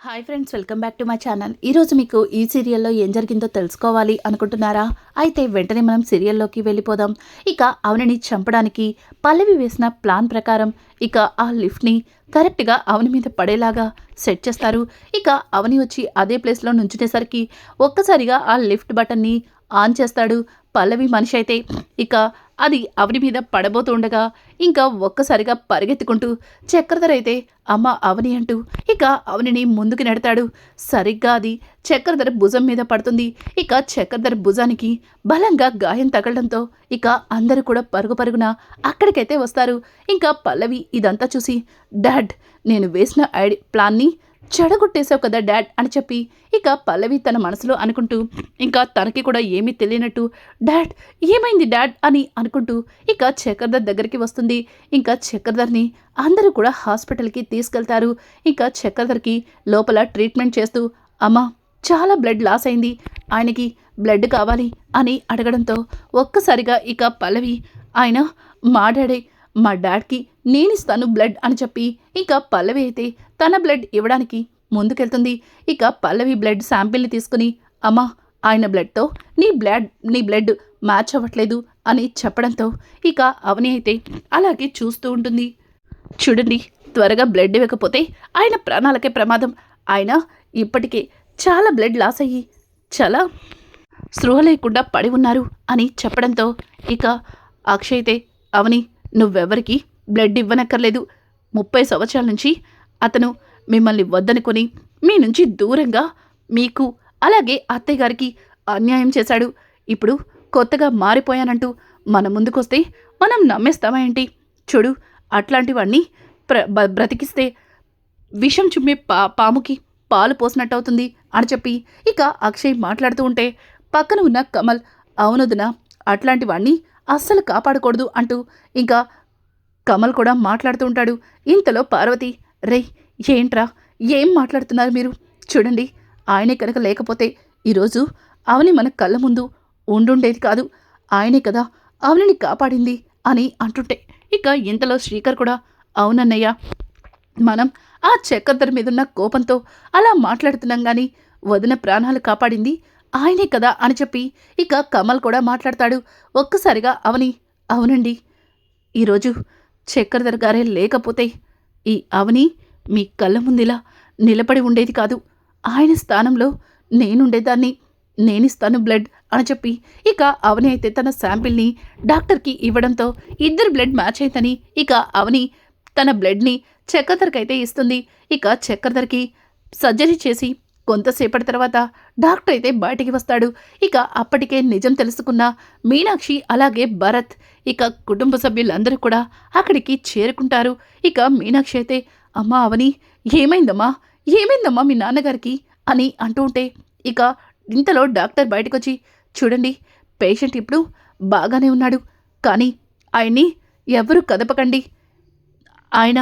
Hi friends, welcome back to my channel. ఈరోజు మీకు ఈ సీరియల్లో ఏం జరిగిందో తెలుసుకోవాలి అనుకుంటున్నారా? అయితే వెంటనే మనం సీరియల్లోకి వెళ్ళిపోదాం. ఇక అవనిని చంపడానికి పల్లవి వేసిన ప్లాన్ ప్రకారం ఇక ఆ లిఫ్ట్ని కరెక్ట్గా అవని మీద పడేలాగా సెట్ చేస్తారు. ఇక అవని వచ్చి అదే ప్లేస్లో నుంచునేసరికి ఒక్కసారిగా ఆ లిఫ్ట్ బటన్ని ఆన్ చేస్తాడు. పల్లవి మనిషి అయితే ఇక అది అవని మీద పడబోతూ ఉండగా ఇంకా ఒక్కసారిగా పరిగెత్తుకుంటూ చక్రధర్ అయితే అమ్మ అవని అంటూ ఇక అవనిని ముందుకు నెడతాడు. సరిగ్గా అది చక్రధర్ భుజం మీద పడుతుంది. ఇక చక్రధర్ భుజానికి బలంగా గాయం తగలడంతో ఇక అందరూ కూడా పరుగు పరుగున అక్కడికైతే వస్తారు. ఇంకా పల్లవి ఇదంతా చూసి, డాడ్, నేను వేసిన ప్లాన్ని చెడగొట్టేశావు కదా డాడ్ అని చెప్పి ఇక పల్లవి తన మనసులో అనుకుంటూ ఇంకా తనకి కూడా ఏమీ తెలియనట్టు డాడ్, ఏమైంది డాడ్ అని అనుకుంటూ ఇక చక్రధర్ దగ్గరికి వస్తుంది. ఇంకా చక్రధర్ని అందరూ కూడా హాస్పిటల్కి తీసుకెళ్తారు. ఇంకా చక్రధర్కి లోపల ట్రీట్మెంట్ చేస్తూ అమ్మా, చాలా బ్లడ్ లాస్ అయింది, ఆయనకి బ్లడ్ కావాలి అని అడగడంతో ఒక్కసారిగా ఇక పల్లవి, ఆయన మా డాడే, మా డాడ్కి నేనిస్తాను బ్లడ్ అని చెప్పి ఇంకా పల్లవి అయితే తన బ్లడ్ ఇవ్వడానికి ముందుకెళ్తుంది. ఇక పల్లవి బ్లడ్ శాంపిల్ని తీసుకుని అమ్మా, ఆయన బ్లడ్తో నీ బ్లడ్ మ్యాచ్ అవ్వట్లేదు అని చెప్పడంతో ఇక అవని అయితే అలాగే చూస్తూ ఉంటుంది. చూడండి, త్వరగా బ్లడ్ ఇవ్వకపోతే ఆయన ప్రాణాలకే ప్రమాదం. ఆయన ఇప్పటికే చాలా బ్లడ్ లాస్ అయ్యి చాలా స్పృహ లేకుండా పడి ఉన్నారు అని చెప్పడంతో ఇక అక్షయ్ అయితే అవని, నువ్వెవరికి బ్లడ్ ఇవ్వనక్కర్లేదు. 30 సంవత్సరాల నుంచి అతను మిమ్మల్ని వద్దనుకొని మీ నుంచి దూరంగా మీకు అలాగే అత్తయ్య గారికి అన్యాయం చేశాడు. ఇప్పుడు కొత్తగా మారిపోయానంటూ మన ముందుకొస్తే మనం నమ్మేస్తామా ఏంటి? చూడు, అట్లాంటివన్నీ బ్రతికిస్తే విషం చుమ్మే పాముకి పాలు పోసినట్టు అవుతుంది అని చెప్పి ఇక అక్షయ్ మాట్లాడుతూ ఉంటే పక్కన ఉన్న కమల్, అవునొదినా, అట్లాంటివన్నీ అస్సలు కాపాడకూడదు అంటూ ఇంకా కమల్ కూడా మాట్లాడుతూ ఉంటాడు. ఇంతలో పార్వతి, రే ఏంట్రా, ఏం మాట్లాడుతున్నారు మీరు? చూడండి, ఆయనే కనుక లేకపోతే ఈరోజు అవని మన కళ్ళ ముందు ఉండుండేది కాదు. ఆయనే కదా అవనిని కాపాడింది అని అంటుంటే ఇక ఇంతలో శ్రీకర్ కూడా, అవునన్నయ్య, మనం ఆ చక్రధర్ మీదున్న కోపంతో అలా మాట్లాడుతున్నాం కానీ వదిన ప్రాణాలు కాపాడింది ఆయనే కదా అని చెప్పి ఇక కమల్ కూడా మాట్లాడతాడు. ఒక్కసారిగా అవని, అవునండి, ఈరోజు చక్రధర్ గారే లేకపోతే ఈ అవని మీ కళ్ళ ముందిలా నిలబడి ఉండేది కాదు. ఆయన స్థానంలో నేనుండేదాన్ని, నేనిస్తాను బ్లడ్ అని చెప్పి ఇక అవని అయితే తన శాంపిల్ని డాక్టర్కి ఇవ్వడంతో ఇద్దరు బ్లడ్ మ్యాచ్ అయిందని ఇక అవని తన బ్లడ్ని చక్రధర్కి అయితే ఇస్తుంది. ఇక చక్రధర్కి సర్జరీ చేసి కొంతసేపటి తర్వాత డాక్టర్ అయితే బయటికి వస్తాడు. ఇక అప్పటికే నిజం తెలుసుకున్న మీనాక్షి అలాగే భరత్ ఇక కుటుంబ సభ్యులందరూ కూడా అక్కడికి చేరుకుంటారు. ఇక మీనాక్షి అయితే, అమ్మా అవని, ఏమైందమ్మా మీ నాన్నగారికి అని అంటూ ఉంటే ఇక ఇంతలో డాక్టర్ బయటకొచ్చి, చూడండి, పేషెంట్ ఇప్పుడు బాగానే ఉన్నాడు, కానీ ఆయన్ని ఎవరూ కదపకండి, ఆయన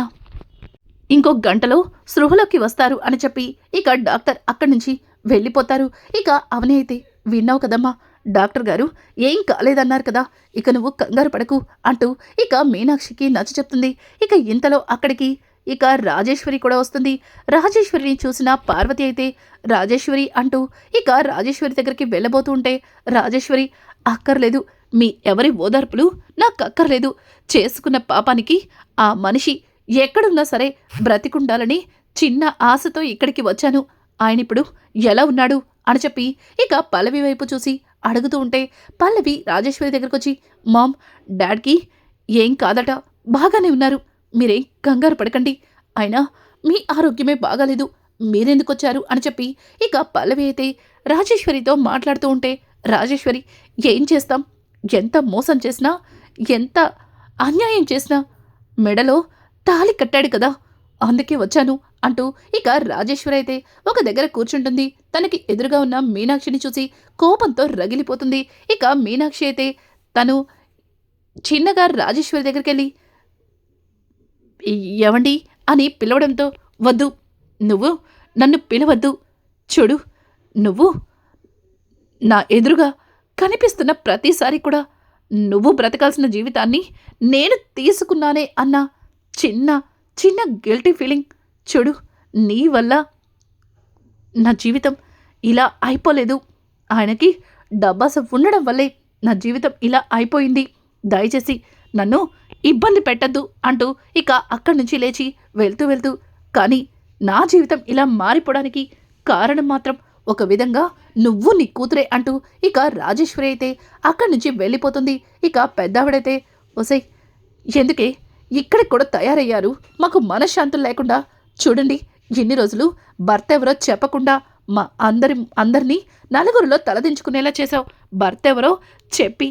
ఇంకో గంటలో స్పృహలోకి వస్తారు అని చెప్పి ఇక డాక్టర్ అక్కడి నుంచి వెళ్ళిపోతారు. ఇక అవని అయితే, విన్నావు కదమ్మా, డాక్టర్ గారు ఏం కాలేదన్నారు కదా, ఇక నువ్వు కంగారు పడకు అంటూ ఇక మీనాక్షికి నచ్చ చెప్తుంది. ఇక ఇంతలో అక్కడికి ఇక రాజేశ్వరి కూడా వస్తుంది. రాజేశ్వరిని చూసిన పార్వతి అయితే, రాజేశ్వరి అంటూ ఇక రాజేశ్వరి దగ్గరికి వెళ్ళబోతూ ఉంటే రాజేశ్వరి, అక్కర్లేదు, మీ ఎవరి ఓదార్పులు నాకు అక్కర్లేదు. చేసుకున్న పాపానికి ఆ మనిషి ఎక్కడున్నా సరే బ్రతికుండాలని చిన్న ఆశతో ఇక్కడికి వచ్చాను. ఆయనిప్పుడు ఎలా ఉన్నాడు అని చెప్పి ఇక పల్లవి వైపు చూసి అడుగుతూ ఉంటే పల్లవి రాజేశ్వరి దగ్గరకు వచ్చి, మామ్, డాడ్కి ఏం కాదట, బాగానే ఉన్నారు, మీరేం కంగారు పడకండి, అయినా మీ ఆరోగ్యమే బాగాలేదు, మీరెందుకు వచ్చారు అని చెప్పి ఇక పల్లవి అయితే రాజేశ్వరితో మాట్లాడుతూ ఉంటే రాజేశ్వరి, ఏం చేస్తాం, ఎంత మోసం చేసినా, ఎంత అన్యాయం చేసినా మెడలో తాళి కట్టాడు కదా, అందుకే వచ్చాను అంటూ ఇక రాజేశ్వరి అయితే ఒక దగ్గర కూర్చుంటుంది. తనకి ఎదురుగా ఉన్న మీనాక్షిని చూసి కోపంతో రగిలిపోతుంది. ఇక మీనాక్షి అయితే తను చిన్నగా రాజేశ్వరి దగ్గరికి వెళ్ళి, ఎవండి అని పిలవడంతో, వద్దు, నువ్వు నన్ను పిలవద్దు, చూడు, నువ్వు నా ఎదురుగా కనిపిస్తున్న ప్రతిసారి కూడా నువ్వు బ్రతకాల్సిన జీవితాన్ని నేను తీసుకున్నానే అన్న చిన్న చిన్న గిల్టీ ఫీలింగ్, చూడు, నీ వల్ల నా జీవితం ఇలా అయిపోలేదు. ఆయనకి డబ్బాస ఉండడం వల్లే నా జీవితం ఇలా అయిపోయింది. దయచేసి నన్ను ఇబ్బంది పెట్టద్దు అంటూ ఇక అక్కడి నుంచి లేచి వెళ్తూ కానీ నా జీవితం ఇలా మారిపోవడానికి కారణం మాత్రం ఒక విధంగా నువ్వు నీ కూతురే అంటూ ఇక రాజేశ్వరి అయితే అక్కడి నుంచి వెళ్ళిపోతుంది. ఇక పెద్దావిడైతే ఒసై ఎందుకే ఇక్కడికి కూడా తయారయ్యారు, మాకు మనశ్శాంతులు లేకుండా. చూడండి, ఎన్ని రోజులు భర్త ఎవరో చెప్పకుండా మా అందరినీ నలుగురిలో తలదించుకునేలా చేశావు. భర్త ఎవరో చెప్పి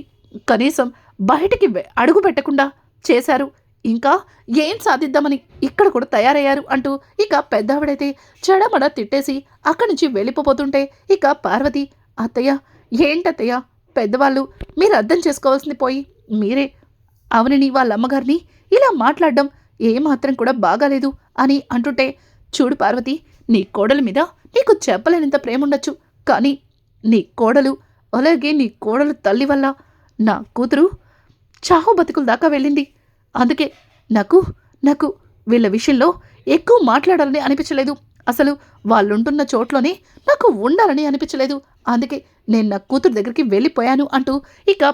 కనీసం బయటికి అడుగు పెట్టకుండా చేశారు. ఇంకా ఏం సాధిద్దామని ఇక్కడ కూడా తయారయ్యారు అంటూ ఇక పెద్దావిడైతే చెడమడ తిట్టేసి అక్కడి నుంచి వెళ్ళిపోతుంటే ఇక పార్వతి, అత్తయ్య ఏంటత్తయ్య, పెద్దవాళ్ళు మీరు అర్థం చేసుకోవాల్సింది పోయి మీరే అవనిని వాళ్ళ అమ్మగారిని ఇలా మాట్లాడడం ఏమాత్రం కూడా బాగాలేదు అని అంటుంటే, చూడు పార్వతి, నీ కోడల మీద నీకు చెప్పలేనంత ప్రేమ ఉండొచ్చు, కానీ నీ కోడలు అలాగే నీ కోడలు తల్లి వల్ల నా కూతురు చావు బతుకుల దాకా వెళ్ళింది. అందుకే నాకు వీళ్ళ విషయంలో ఎక్కువ మాట్లాడాలని అనిపించలేదు. అసలు వాళ్ళుంటున్న చోట్లోనే నాకు ఉండాలని అనిపించలేదు. అందుకే నేను నా కూతురు దగ్గరికి వెళ్ళిపోయాను అంటూ ఇక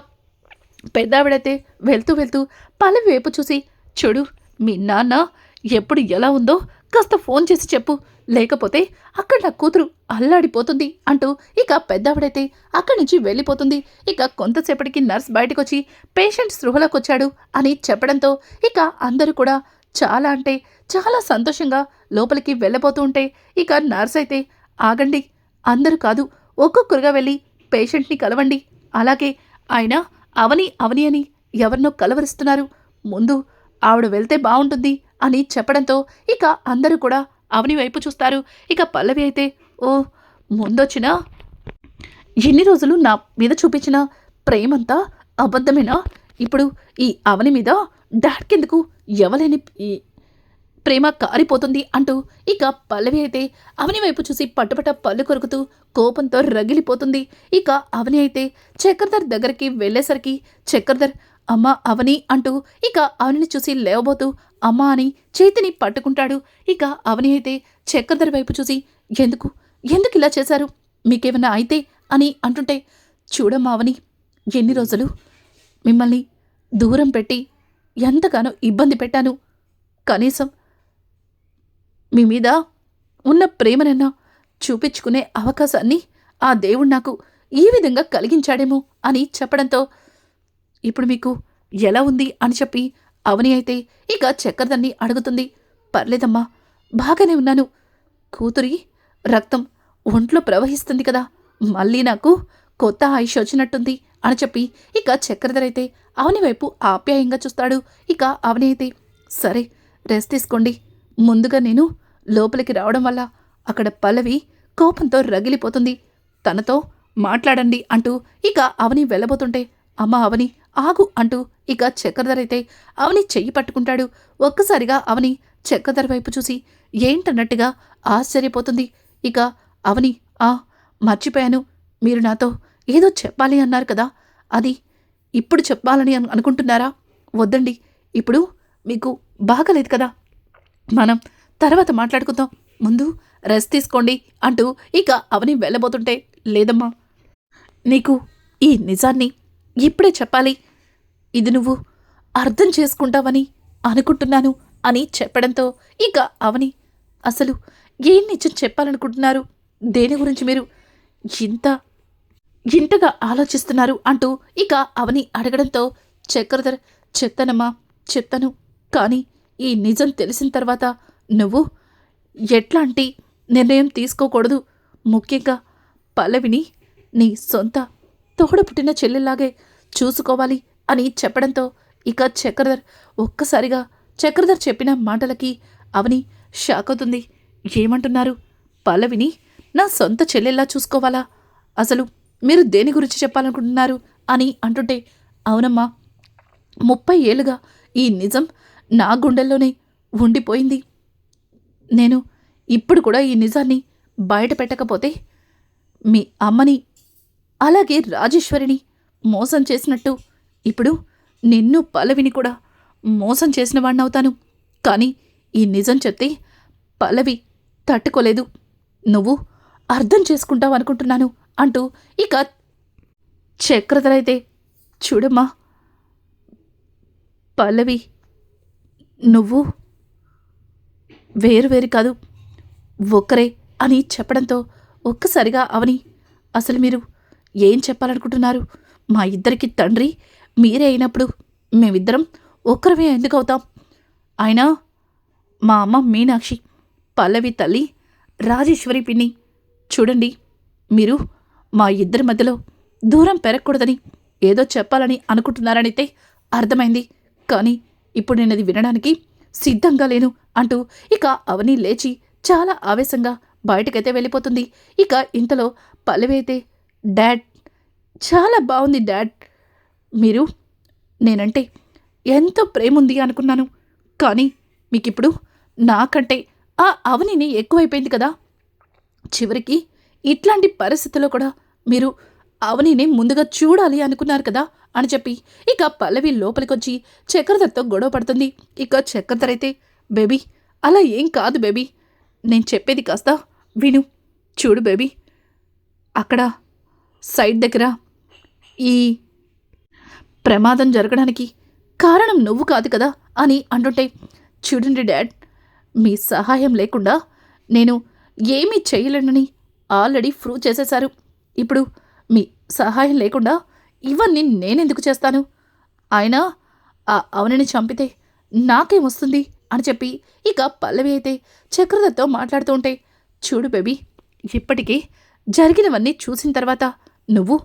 పెద్దావిడైతే వెళ్తూ పల్లవి వైపు చూసి, చూడు, మీ నాన్న ఎప్పుడు ఎలా ఉందో కాస్త ఫోన్ చేసి చెప్పు, లేకపోతే అక్కడ నా కూతురు అల్లాడిపోతుంది అంటూ ఇక పెద్దావిడైతే అక్కడి నుంచి వెళ్ళిపోతుంది. ఇక కొంతసేపటికి నర్స్ బయటకొచ్చి పేషెంట్ స్పృహలోకి వచ్చాడు అని చెప్పడంతో ఇక అందరూ కూడా చాలా అంటే చాలా సంతోషంగా లోపలికి వెళ్ళబోతూ ఉంటే ఇక నర్స్ అయితే, ఆగండి, అందరూ కాదు, ఒక్కొక్కరుగా వెళ్ళి పేషెంట్ని కలవండి. అలాగే ఆయన అవని అని ఎవరినో కలవరిస్తున్నారు, ముందు ఆవిడ వెళ్తే బాగుంటుంది అని చెప్పడంతో ఇక అందరూ కూడా అవని వైపు చూస్తారు. ఇక పల్లవి అయితే, ఓ ముందొచ్చిన ఎన్ని రోజులు నా మీద చూపించిన ప్రేమంతా అబద్ధమేనా? ఇప్పుడు ఈ అవని మీద డాడ్కెందుకు ఎవలేని ప్రేమ కారిపోతుంది అంటూ ఇక పల్లవి అయితే అవని వైపు చూసి పట్టుపట్ట పళ్ళు కొరుకుతూ కోపంతో రగిలిపోతుంది. ఇక అవని అయితే చక్రధర్ దగ్గరికి వెళ్ళేసరికి చక్రధర్, అమ్మ అవని అంటూ ఇక అవనిని చూసి లేవబోతూ అమ్మ అని చేతిని పట్టుకుంటాడు. ఇక అవని అయితే చక్రధర్ వైపు చూసి, ఎందుకు ఇలా చేశారు, మీకేమన్నా అయితే అని అంటుంటే, చూడమ్మా అవని, ఎన్ని రోజులు మిమ్మల్ని దూరం పెట్టి ఎంతగానో ఇబ్బంది పెట్టాను. కనీసం మీ మీద ఉన్న ప్రేమనన్నా చూపించుకునే అవకాశాన్ని ఆ దేవుడు నాకు ఈ విధంగా కలిగించాడేమో అని చెప్పడంతో, ఇప్పుడు మీకు ఎలా ఉంది అని చెప్పి అవని అయితే ఇక చక్రధర్ని అడుగుతుంది. పర్లేదమ్మా, బాగానే ఉన్నాను. కూతురి రక్తం ఒంట్లో ప్రవహిస్తుంది కదా, మళ్ళీ నాకు కొత్త ఆయుష్ వచ్చినట్టుంది అని చెప్పి ఇక చక్రధర్ అయితే అవని వైపు ఆప్యాయంగా చూస్తాడు. ఇక అవని అయితే, సరే రెస్ట్ తీసుకోండి, ముందుగా నేను లోపలికి రావడం వల్ల అక్కడ పల్లవి కోపంతో రగిలిపోతుంది, తనతో మాట్లాడండి అంటూ ఇక అవని వెళ్ళబోతుంటే, అమ్మ అవని ఆగు అంటూ ఇక చక్రధర్ అయితే అవని చెయ్యి పట్టుకుంటాడు. ఒక్కసారిగా అవని చక్రధర్ వైపు చూసి ఏంటన్నట్టుగా ఆశ్చర్యపోతుంది. ఇక అవని, మర్చిపోయాను, మీరు నాతో ఏదో చెప్పాలి అన్నారు కదా, అది ఇప్పుడు చెప్పాలని అనుకుంటున్నారా? వద్దండి, ఇప్పుడు మీకు బాగలేదు కదా, మనం తర్వాత మాట్లాడుకుందాం, ముందు రెస్ట్ తీసుకోండి అంటూ ఇక అవని వెళ్ళబోతుంటే, లేదమ్మా, నీకు ఈ నిజాన్ని ఇప్పుడే చెప్పాలి, ఇది నువ్వు అర్థం చేసుకుంటావని అనుకుంటున్నాను అని చెప్పడంతో ఇక అవని, అసలు ఏం నిజం చెప్పాలనుకుంటున్నారు, దేని గురించి మీరు ఇంతగా ఆలోచిస్తున్నారు అంటూ ఇక అవని అడగడంతో చక్రధర్, చెప్తానమ్మా, చెప్తాను, కానీ ఈ నిజం తెలిసిన తర్వాత నువ్వు ఎట్లాంటి నిర్ణయం తీసుకోకూడదు, ముఖ్యంగా పల్లవిని నీ సొంత తోడు పుట్టిన చెల్లెల్లాగే చూసుకోవాలి అని చెప్పడంతో ఇక ఒక్కసారిగా చక్రధర్ చెప్పిన మాటలకి అవని షాక్ అవుతుంది. ఏమంటున్నారు, పల్లవిని నా సొంత చెల్లెల్లా చూసుకోవాలా, అసలు మీరు దేని గురించి చెప్పాలనుకుంటున్నారు అని అంటుంటే, అవునమ్మా, 30 ఏళ్ళుగా ఈ నిజం నా గుండెల్లోనే ఉండిపోయింది, నేను ఇప్పుడు కూడా ఈ నిజాన్ని బయట పెట్టకపోతే మీ అమ్మని అలాగే రాజేశ్వరిని మోసం చేసినట్టు ఇప్పుడు నిన్ను పల్లవిని కూడా మోసం చేసిన వాడినవుతాను. కానీ ఈ నిజం చెప్తే పల్లవి తట్టుకోలేదు, నువ్వు అర్థం చేసుకుంటావు అనుకుంటున్నాను అంటూ ఇక చక్రధర అయితే, చూడమ్మా పల్లవి, నువ్వు వేరు కాదు, ఒక్కరే అని చెప్పడంతో ఒక్కసారిగా అవని, అసలు మీరు ఏం చెప్పాలనుకుంటున్నారు? మా ఇద్దరికి తండ్రి మీరే అయినప్పుడు మేమిద్దరం ఒక్కరమే ఎందుకు అవుతాం? అయినా మా అమ్మ మీనాక్షి, పల్లవి తల్లి రాజేశ్వరి పిన్ని, చూడండి, మీరు మా ఇద్దరి మధ్యలో దూరం పెరగకూడదని ఏదో చెప్పాలని అనుకుంటున్నారనైతే అర్థమైంది. కానీ ఇప్పుడు నేనది వినడానికి సిద్ధంగా లేను అంటూ ఇక అవని లేచి చాలా ఆవేశంగా బయటకైతే వెళ్ళిపోతుంది. ఇక ఇంతలో పల్లవి అయితే, డాడ్, చాలా బాగుంది డాడ్, మీరు నేనంటే ఎంతో ప్రేముంది అనుకున్నాను, కానీ మీకిప్పుడు నాకంటే ఆ అవనిని ఎక్కువైపోయింది కదా. చివరికి ఇట్లాంటి పరిస్థితుల్లో కూడా మీరు అవనిని ముందుగా చూడాలి అనుకున్నారు కదా అని చెప్పి ఇక పల్లవి లోపలికొచ్చి చక్రధర్తో గొడవ పడుతుంది. ఇక చక్రధర్ అయితే, బేబీ, అలా ఏం కాదు బేబీ, నేను చెప్పేది కాస్త విను. చూడు బేబీ, అక్కడ సైడ్ దగ్గర ఈ ప్రమాదం జరగడానికి కారణం నువ్వు కాదు కదా అని అంటుంటే, చూడండి డాడ్, మీ సహాయం లేకుండా నేను ఏమీ చేయలేనని ఆల్రెడీ ప్రూవ్ చేసేశారు. ఇప్పుడు మీ సహాయం లేకుండా ఇవన్నీ నేనెందుకు చేస్తాను? అయినా ఆ అవనిని చంపితే నాకేమొస్తుంది అని చెప్పి ఇక పల్లవి అయితే చక్రధర్తో మాట్లాడుతూ ఉంటే, చూడు బేబీ, ఇప్పటికీ జరిగినవన్నీ చూసిన తర్వాత నువ్వు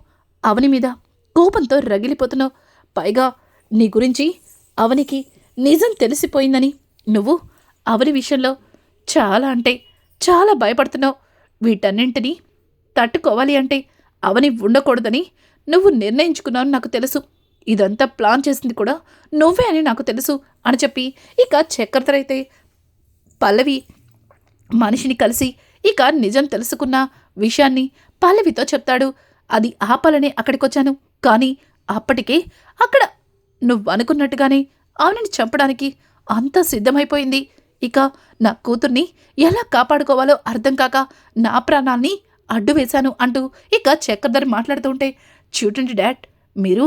అవని మీద కోపంతో రగిలిపోతున్నావు. పైగా నీ గురించి అవనికి నిజం తెలిసిపోయిందని నువ్వు అవని విషయంలో చాలా అంటే చాలా భయపడుతున్నావు. వీటన్నింటినీ తట్టుకోవాలి అంటే అవని ఉండకూడదని నువ్వు నిర్ణయించుకున్నావు నాకు తెలుసు. ఇదంతా ప్లాన్ చేసింది కూడా నువ్వే అని నాకు తెలుసు అని చెప్పి ఇక చక్రధర్ అయితే పల్లవి మనిషిని కలిసి ఇక నిజం తెలుసుకున్న విషయాన్ని పల్లవితో చెప్తాడు. అది ఆపాలని అక్కడికొచ్చాను, కానీ అప్పటికే అక్కడ నువ్వు అనుకున్నట్టుగానే అవనిని చంపడానికి అంతా సిద్ధమైపోయింది. ఇక నా కూతుర్ని ఎలా కాపాడుకోవాలో అర్థం కాక నా ప్రాణాల్ని అడ్డు వేశాను అంటూ ఇక చక్రధర్ మాట్లాడుతూ ఉంటే, చూడండి డాడ్, మీరు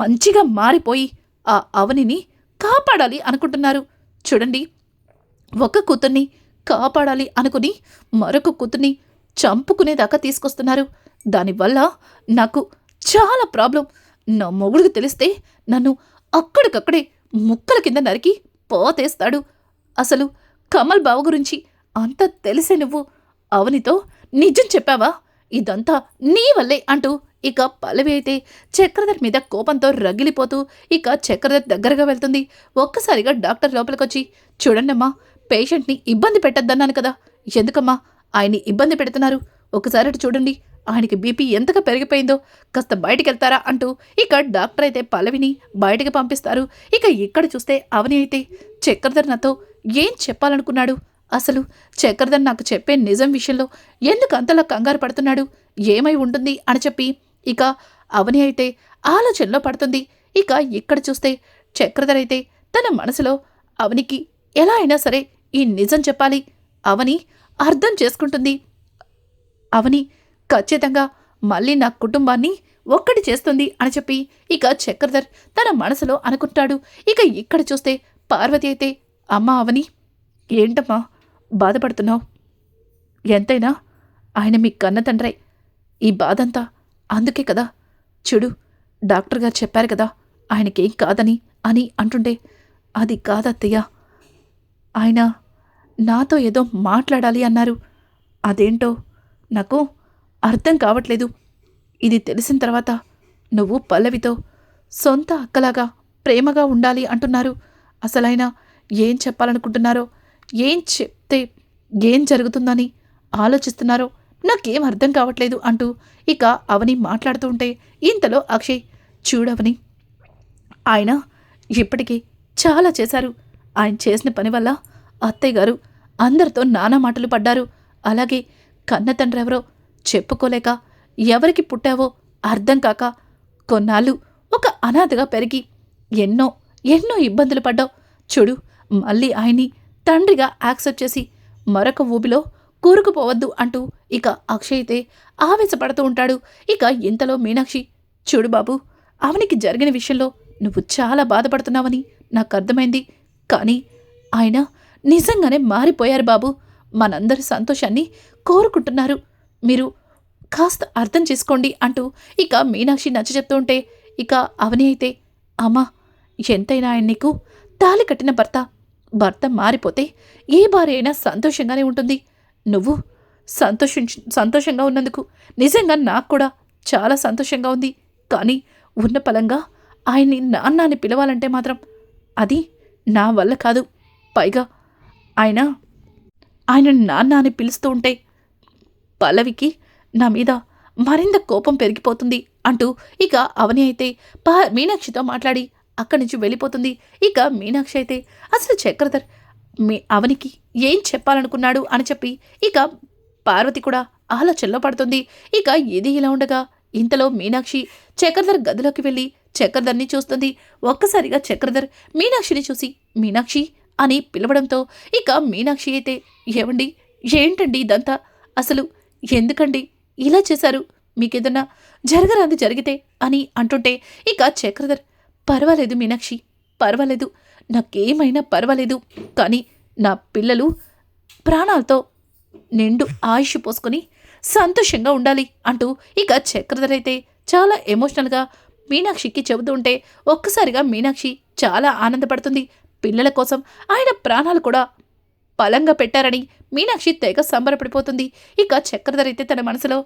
మంచిగా మారిపోయి ఆ అవనిని కాపాడాలి అనుకుంటున్నారు. చూడండి, ఒక కూతుర్ని కాపాడాలి అనుకుని మరొక కూతుర్ని చంపుకునేదాకా తీసుకొస్తున్నారు. దానివల్ల నాకు చాలా ప్రాబ్లం. నా మొగుడికి తెలిస్తే నన్ను అక్కడికక్కడే ముక్కల కింద నరికి పోతేస్తాడు. అసలు కమల్ బావ గురించి అంత తెలిసే నువ్వు అవనితో నిజం చెప్పావా? ఇదంతా నీ వల్లే అంటూ ఇక పల్లవి అయితే చక్రధర్ మీద కోపంతో రగిలిపోతూ ఇక చక్రధర్ దగ్గరగా వెళ్తుంది. ఒక్కసారిగా డాక్టర్ లోపలికొచ్చి, చూడండమ్మా, పేషెంట్ని ఇబ్బంది పెట్టద్దన్నాను కదా, ఎందుకమ్మా ఆయన్ని ఇబ్బంది పెడుతున్నారు? ఒకసారి అటు చూడండి, ఆయనకి బీపీ ఎంతగా పెరిగిపోయిందో, కాస్త బయటికి వెళ్తారా అంటూ ఇక డాక్టర్ అయితే పల్లవిని బయటికి పంపిస్తారు. ఇక ఇక్కడ చూస్తే అవని అయితే, చక్రధర్ నాతో ఏం చెప్పాలనుకున్నాడు? అసలు చక్రధర్ నాకు చెప్పే నిజం విషయంలో ఎందుకు అంతలా కంగారు పడుతున్నాడు? ఏమై ఉంటుంది అని చెప్పి ఇక అవని అయితే ఆలోచనలో పడుతుంది. ఇక ఇక్కడ చూస్తే చక్రధర్ అయితే తన మనసులో అవనికి ఎలా అయినా సరే ఈ నిజం చెప్పాలి, అవని అర్థం చేసుకుంటుంది, అవని ఖచ్చితంగా మళ్ళీ నా కుటుంబాన్ని ఒక్కటి చేస్తుంది అని చెప్పి ఇక చక్రధర్ తన మనసులో అనుకుంటాడు. ఇక ఇక్కడ చూస్తే పార్వతి అయితే, అమ్మా అవని, ఏంటమ్మా బాధపడుతున్నావు? ఎంతైనా ఆయన మీ కన్న తండ్రే. ఈ బాధంతా అందుకే కదా. చూడు, డాక్టర్ గారు చెప్పారు కదా ఆయనకేం కాదని అని అంటుంటే, అది కాదత్తయ్య, ఆయన నాతో ఏదో మాట్లాడాలి అన్నారు. అదేంటో నాకు అర్థం కావట్లేదు. ఇది తెలిసిన తర్వాత నువ్వు పల్లవితో సొంత అక్కలాగా ప్రేమగా ఉండాలి అంటున్నారు. అసలైనా ఏం చెప్పాలనుకుంటున్నారో, ఏం చెప్తే ఏం జరుగుతుందని ఆలోచిస్తున్నారో నాకేం అర్థం కావట్లేదు అంటూ ఇక అవని మాట్లాడుతూ ఉంటే, ఇంతలో అక్షయ్, చూడవని, ఆయన ఇప్పటికీ చాలా చేశారు. ఆయన చేసిన పని వల్ల అత్తయ్య గారు అందరితో నానా మాటలు పడ్డారు. అలాగే కన్న తండ్రి ఎవరో చెప్పుకోలేక, ఎవరికి పుట్టావో అర్థం కాక కొన్నాళ్ళు ఒక అనాథగా పెరిగి ఎన్నో ఎన్నో ఇబ్బందులు పడ్డావు. చూడు, మళ్ళీ ఆయన్ని తండ్రిగా యాక్సెప్ట్ చేసి మరొక ఊబిలో కూరుకుపోవద్దు అంటూ ఇక అక్షయ్ అయితే ఆవేశపడుతూ ఉంటాడు. ఇక ఇంతలో మీనాక్షి, చూడు బాబు, అవనికి జరిగిన విషయంలో నువ్వు చాలా బాధపడుతున్నావని నాకు అర్థమైంది. కానీ ఆయన నిజంగానే మారిపోయారు బాబు. మనందరి సంతోషాన్ని కోరుకుంటున్నారు. మీరు కాస్త అర్థం చేసుకోండి అంటూ ఇక మీనాక్షి నచ్చ చెప్తూ ఉంటే ఇక అవని అయితే, అమ్మా, ఎంతైనా ఆయన నీకు తాళి కట్టిన భర్త మారిపోతే ఏ భార్య అయినా సంతోషంగానే ఉంటుంది. నువ్వు సంతోషంగా ఉన్నందుకు నిజంగా నాకు కూడా చాలా సంతోషంగా ఉంది. కానీ ఉన్న పలంగా ఆయన్ని నాన్న అని పిలవాలంటే మాత్రం అది నా వల్ల కాదు. పైగా ఆయనని నాన్న అని పిలుస్తూ ఉంటే పల్లవికి నా మీద మరింత కోపం పెరిగిపోతుంది అంటూ ఇక అవని అయితే మీనాక్షితో మాట్లాడి అక్కడి నుంచి వెళ్ళిపోతుంది. ఇక మీనాక్షి అయితే అసలు చక్రధర్ అవనికి ఏం చెప్పాలనుకున్నాడు అని చెప్పి ఇక పార్వతి కూడా ఆలోచనలో పడుతుంది. ఇక ఇది ఇలా ఉండగా ఇంతలో మీనాక్షి చక్రధర్ గదిలోకి వెళ్ళి చక్రధర్ని చూస్తుంది. ఒక్కసారిగా చక్రధర్ మీనాక్షిని చూసి మీనాక్షి అని పిలవడంతో ఇక మీనాక్షి అయితే, ఏమండి, ఏంటండి ఇదంతా? అసలు ఎందుకండి ఇలా చేశారు? మీకేదన్నా జరగరాంది జరిగితే అని అంటుంటే ఇక చక్రధర్, పర్వాలేదు మీనాక్షి, పర్వాలేదు, నాకేమైనా పర్వాలేదు. కానీ నా పిల్లలు ప్రాణాలతో నిండు ఆయుష్ పోసుకొని సంతోషంగా ఉండాలి అంటూ ఇక చక్రధర్ అయితే చాలా ఎమోషనల్గా మీనాక్షికి చెబుతూ ఉంటే ఒక్కసారిగా మీనాక్షి చాలా ఆనందపడుతుంది. పిల్లల కోసం ఆయన ప్రాణాలు కూడా పలంగా పెట్టారని మీనాక్షి తెగ సంబరపడిపోతుంది. ఇక చక్రధర్ అయితే తన మనసులో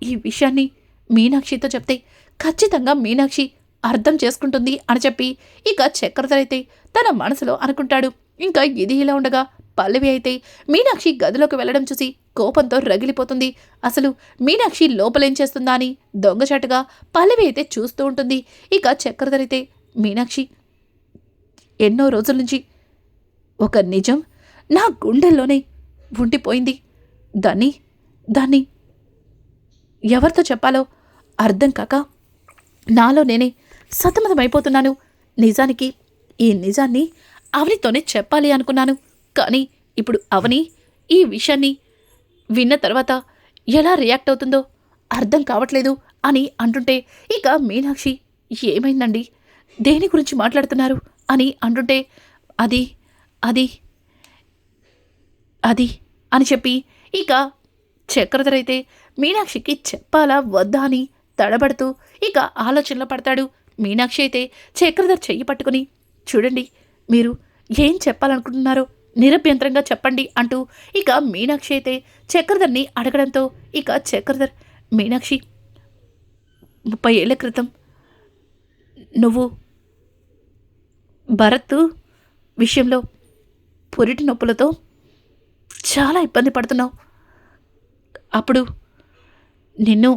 ఈ విషయాన్ని మీనాక్షితో చెప్తే ఖచ్చితంగా మీనాక్షి అర్థం చేసుకుంటుంది అని చెప్పి ఇక చక్రధర్ అయితే తన మనసులో అనుకుంటాడు. ఇంకా ఇది ఇలా ఉండగా పల్లవి అయితే మీనాక్షి గదిలోకి వెళ్ళడం చూసి కోపంతో రగిలిపోతుంది. అసలు మీనాక్షి లోపలేం చేస్తుందా అని దొంగచాటుగా పల్లవి అయితే చూస్తూ ఉంటుంది. ఇక చక్రధర్ అయితే, మీనాక్షి, ఎన్నో రోజుల నుంచి ఒక నిజం నా గుండెల్లోనే ఉండిపోయింది. దాన్ని ఎవరితో చెప్పాలో అర్థం కాక నాలో నేనే సతమతమైపోతున్నాను. నిజానికి ఈ నిజాన్ని అవనితోనే చెప్పాలి అనుకున్నాను. కానీ ఇప్పుడు అవని ఈ విషయాన్ని విన్న తర్వాత ఎలా రియాక్ట్ అవుతుందో అర్థం కావట్లేదు అని అంటుంటే ఇక మీనాక్షి, ఏమైందండి, దేని గురించి మాట్లాడుతున్నారు అని అంటుంటే అది అది అది అని చెప్పి ఇక చక్రధర్ అయితే మీనాక్షికి చెప్పాలా వద్దా అని తడబడుతూ ఇక ఆలోచనలో పడతాడు. మీనాక్షి అయితే చక్రధర్ చెయ్యి పట్టుకుని, చూడండి, మీరు ఏం చెప్పాలనుకుంటున్నారో నిరభ్యంతరంగా చెప్పండి అంటూ ఇక మీనాక్షి అయితే చక్రధర్ని అడగడంతో ఇక చక్రధర్, మీనాక్షి, 30 ఏళ్ల క్రితం నువ్వు భరత్ విషయంలో పురిటి నొప్పులతో చాలా ఇబ్బంది పడుతున్నావు. అప్పుడు నిన్ను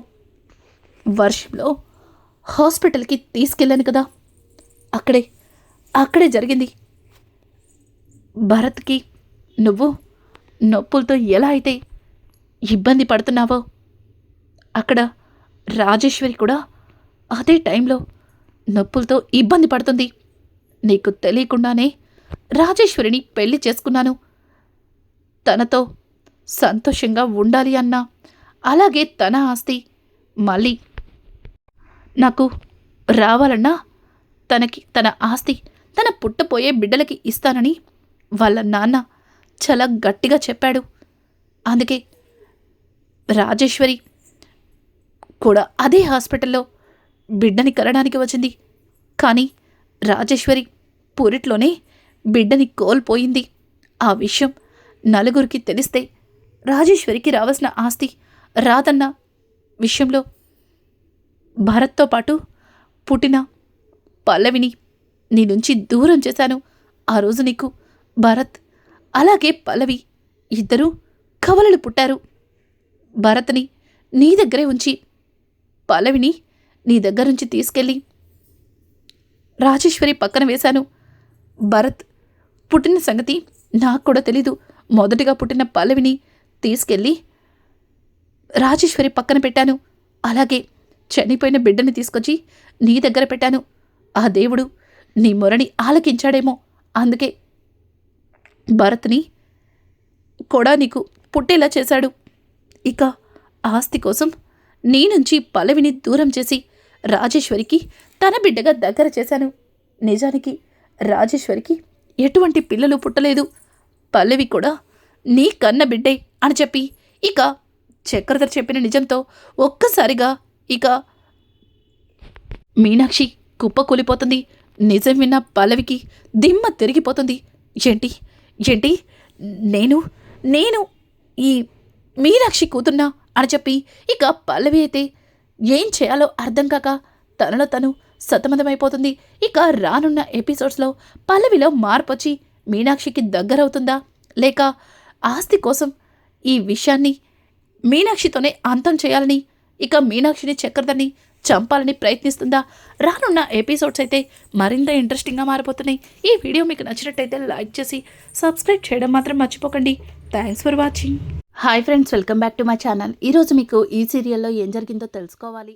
వర్షంలో హాస్పిటల్కి తీసుకెళ్ళాను కదా, అక్కడే జరిగింది. భరత్కి నువ్వు నొప్పులతో ఎలా అయితే ఇబ్బంది పడుతున్నావో అక్కడ రాజేశ్వరి కూడా అదే టైంలో నొప్పులతో ఇబ్బంది పడుతుంది. నీకు తెలియకుండానే రాజేశ్వరిని పెళ్లి చేసుకున్నాను. తనతో సంతోషంగా ఉండాలి అన్నా, అలాగే తన ఆస్తి మళ్ళీ నాకు రావాలన్నా తన ఆస్తి తన పుట్టపోయే బిడ్డలకి ఇస్తానని వాళ్ళ నాన్న చాలా గట్టిగా చెప్పాడు. అందుకే రాజేశ్వరి కూడా అదే హాస్పిటల్లో బిడ్డని కనడానికి వచ్చింది. కానీ రాజేశ్వరి పురిట్లోనే బిడ్డని కోల్పోయింది. ఆ విషయం నలుగురికి తెలిస్తే రాజేశ్వరికి రావాల్సిన ఆస్తి రాదన్న విషయంలో భరత్తో పాటు పుట్టిన పల్లవిని నీ నుంచి దూరం చేశాను. ఆ రోజు నీకు భరత్ అలాగే పల్లవి ఇద్దరూ కవలలు పుట్టారు. భరత్ని నీ దగ్గరే ఉంచి పల్లవిని నీ దగ్గర నుంచి తీసుకెళ్ళి రాజేశ్వరి పక్కన వేశాను. భరత్ పుట్టిన సంగతి నాకు కూడా తెలీదు. మొదటిగా పుట్టిన పల్లవిని తీసుకెళ్ళి రాజేశ్వరి పక్కన పెట్టాను. అలాగే చనిపోయిన బిడ్డని తీసుకొచ్చి నీ దగ్గర పెట్టాను. ఆ దేవుడు నీ మొరని ఆలకించాడేమో, అందుకే భరత్ని కూడా నీకు పుట్టేలా చేశాడు. ఇక ఆస్తి కోసం నీ నుంచి పల్లవిని దూరం చేసి రాజేశ్వరికి తన బిడ్డగా దగ్గర చేశాను. నిజానికి రాజేశ్వరికి ఎటువంటి పిల్లలు పుట్టలేదు. పల్లవి కూడా నీ కన్న బిడ్డే అని చెప్పి ఇక చక్రధర్ చెప్పిన నిజంతో ఒక్కసారిగా ఇక మీనాక్షి కుప్పకూలిపోతుంది. నిజం విన్న పల్లవికి దిమ్మ తిరిగిపోతుంది. ఏంటి ఏంటి నేను నేను ఈ మీనాక్షి కూతున్నా అని చెప్పి ఇక పల్లవి అయితే ఏం చేయాలో అర్థం కాక తనలో తను సతమతమైపోతుంది. ఇక రానున్న ఎపిసోడ్స్లో పల్లవిలో మార్పు వచ్చి మీనాక్షికి దగ్గరవుతుందా, లేక ఆస్తి కోసం ఈ విషయాన్ని మీనాక్షితోనే అంతం చేయాలని ఇక మీనాక్షిని చక్రధర్ని చంపాలని ప్రయత్నిస్తుందా? రానున్న ఎపిసోడ్స్ అయితే మరింత ఇంట్రెస్టింగ్గా మారిపోతున్నాయి. ఈ వీడియో మీకు నచ్చినట్టయితే లైక్ చేసి సబ్స్క్రైబ్ చేయడం మాత్రం మర్చిపోకండి. Thanks for watching. Hi friends, welcome back to my channel. ఈరోజు మీకు ఈ సీరియల్లో ఏం జరిగిందో తెలుసుకోవాలి